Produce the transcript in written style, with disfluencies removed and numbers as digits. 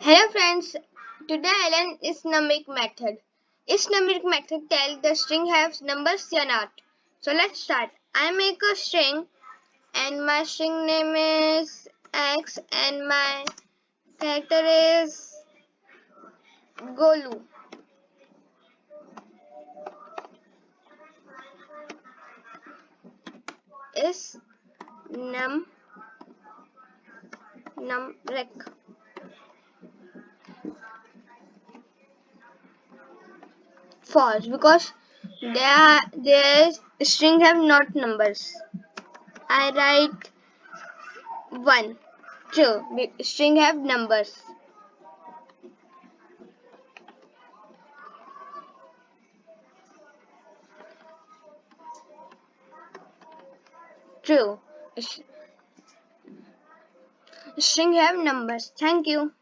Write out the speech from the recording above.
Hello friends, today I learn isnumeric method. Isnumeric method tells the string has numbers or not. So let's start. I make a string and my string name is X and my character is Golu. Is numeric. False because their string have not numbers. I write 1. True. String have numbers. True. String have numbers. Thank you.